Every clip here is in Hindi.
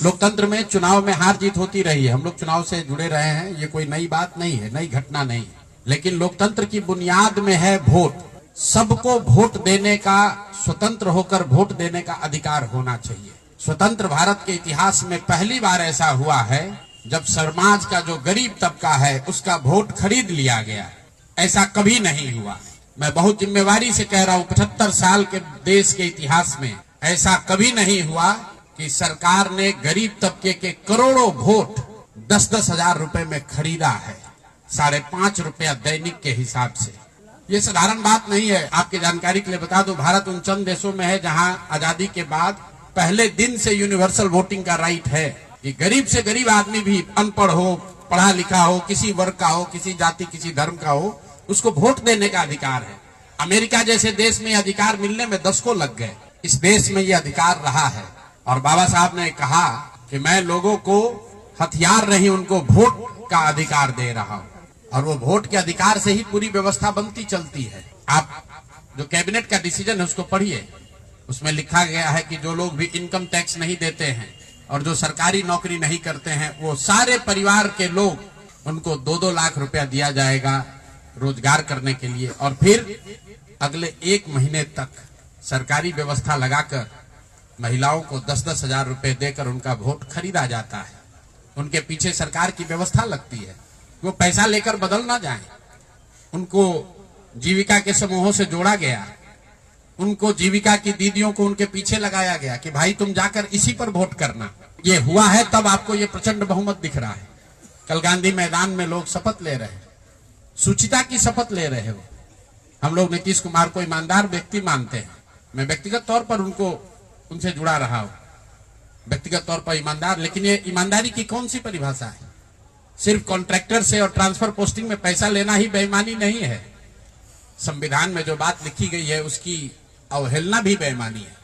लोकतंत्र में चुनाव में हार जीत होती रही है, हम लोग चुनाव से जुड़े रहे हैं, ये कोई नई बात नहीं है, नई घटना नहीं है। लेकिन लोकतंत्र की बुनियाद में है वोट। सबको वोट देने का, स्वतंत्र होकर वोट देने का अधिकार होना चाहिए। स्वतंत्र भारत के इतिहास में पहली बार ऐसा हुआ है जब समाज का जो गरीब तबका है उसका वोट खरीद लिया गया। ऐसा कभी नहीं हुआ। मैं बहुत जिम्मेवारी से कह रहा हूं, 75 साल के देश के इतिहास में ऐसा कभी नहीं हुआ कि सरकार ने गरीब तबके के करोड़ों वोट 10-10 हजार रुपए में खरीदा है, 5.5 रुपया दैनिक के हिसाब से। ये साधारण बात नहीं है। आपकी जानकारी के लिए बता दूं, भारत उन चंद देशों में है जहां आजादी के बाद पहले दिन से यूनिवर्सल वोटिंग का राइट है कि गरीब से गरीब आदमी भी, अनपढ़ हो, पढ़ा लिखा हो, किसी वर्ग का हो, किसी जाति किसी धर्म का हो, उसको वोट देने का अधिकार है। अमेरिका जैसे देश में अधिकार मिलने में 10 को लग गए। इस देश में ये अधिकार रहा है और बाबा साहब ने कहा कि मैं लोगों को हथियार नहीं, उनको वोट का अधिकार दे रहा हूं और वो वोट के अधिकार से ही पूरी व्यवस्था बनती चलती है। आप जो कैबिनेट का डिसीजन है उसको पढ़िए, उसमें लिखा गया है कि जो लोग भी इनकम टैक्स नहीं देते हैं और जो सरकारी नौकरी नहीं करते हैं, वो सारे परिवार के लोग, उनको 2-2 लाख रुपया दिया जाएगा रोजगार करने के लिए और फिर अगले 1 महीने तक सरकारी व्यवस्था लगाकर महिलाओं को 10-10 हजार रुपए देकर उनका वोट खरीदा जाता है। उनके पीछे सरकार की व्यवस्था लगती है, वो पैसा लेकर बदल ना जाए। उनको जीविका के समूहों से जोड़ा गया, उनको जीविका की दीदियों को उनके पीछे लगाया गया कि भाई तुम जाकर इसी पर वोट करना। ये हुआ है तब आपको ये प्रचंड बहुमत दिख रहा है। कल गांधी मैदान में लोग शपथ ले रहे हैं, सुचिता की शपथ ले रहे हो। हम लोग नीतीश कुमार को ईमानदार व्यक्ति मानते हैं। मैं व्यक्तिगत तौर पर उनसे जुड़ा रहा हूं, व्यक्तिगत तौर पर ईमानदार। लेकिन ये ईमानदारी की कौन सी परिभाषा है? सिर्फ कॉन्ट्रैक्टर से और ट्रांसफर पोस्टिंग में पैसा लेना ही बेईमानी नहीं है। संविधान में जो बात लिखी गई है उसकी अवहेलना भी बेईमानी है।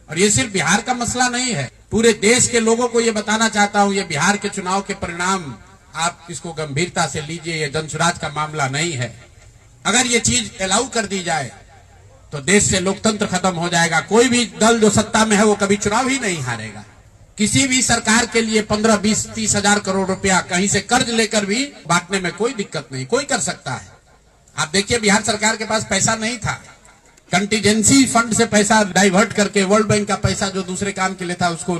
और ये सिर्फ बिहार का मसला नहीं है, पूरे देश के लोगों को ये बताना चाहता हूं, ये बिहार के चुनाव के परिणाम आप इसको गंभीरता से लीजिए। ये जनसुराज का मामला नहीं है। अगर ये चीज अलाउ कर दी जाए तो देश से लोकतंत्र खत्म हो जाएगा। कोई भी दल जो सत्ता में है वो कभी चुनाव ही नहीं हारेगा। किसी भी सरकार के लिए 15, 20, 30 हजार करोड़ रुपया कहीं से कर्ज लेकर भी बांटने में कोई दिक्कत नहीं, कोई कर सकता है। आप देखिए, बिहार सरकार के पास पैसा नहीं था, कंटीजेंसी फंड से पैसा डाइवर्ट करके, वर्ल्ड बैंक का पैसा जो दूसरे काम के लिए था उसको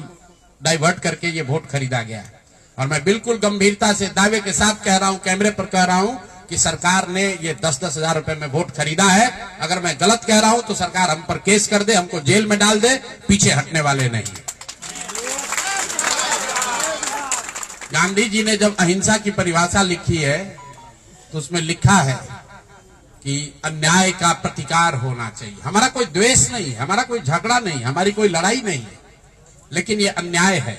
डाइवर्ट करके ये वोट खरीदा गया है। और मैं बिल्कुल गंभीरता से दावे के साथ कह रहा हूं, कैमरे पर कह रहा हूं कि सरकार ने ये 10-10 हजार रुपए में वोट खरीदा है। अगर मैं गलत कह रहा हूं तो सरकार हम पर केस कर दे, हमको जेल में डाल दे, पीछे हटने वाले नहीं। गांधी जी ने जब अहिंसा की परिभाषा लिखी है तो उसमें लिखा है कि अन्याय का प्रतिकार होना चाहिए। हमारा कोई द्वेष नहीं है, हमारा कोई झगड़ा नहीं, हमारी कोई लड़ाई नहीं है, लेकिन ये अन्याय है।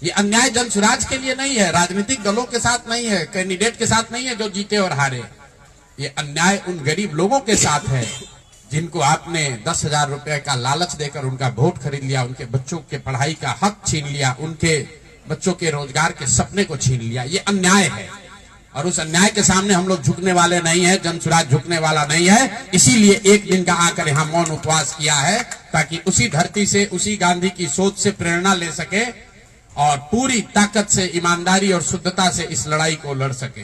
ये अन्याय जनसुराज के लिए नहीं है, राजनीतिक दलों के साथ नहीं है, कैंडिडेट के साथ नहीं है जो जीते और हारे। ये अन्याय उन गरीब लोगों के साथ है जिनको आपने 10 हजार रुपए का लालच देकर उनका वोट खरीद लिया, उनके बच्चों के पढ़ाई का हक छीन लिया, उनके बच्चों के रोजगार के सपने को छीन लिया। ये अन्याय है और उस अन्याय के सामने हम लोग झुकने वाले नहीं है, जनसुराज झुकने वाला नहीं है। इसीलिए एक दिन का आकर यहाँ मौन उपवास किया है ताकि उसी धरती से, उसी गांधी की सोच से प्रेरणा ले सके और पूरी ताकत से, ईमानदारी और शुद्धता से इस लड़ाई को लड़ सके।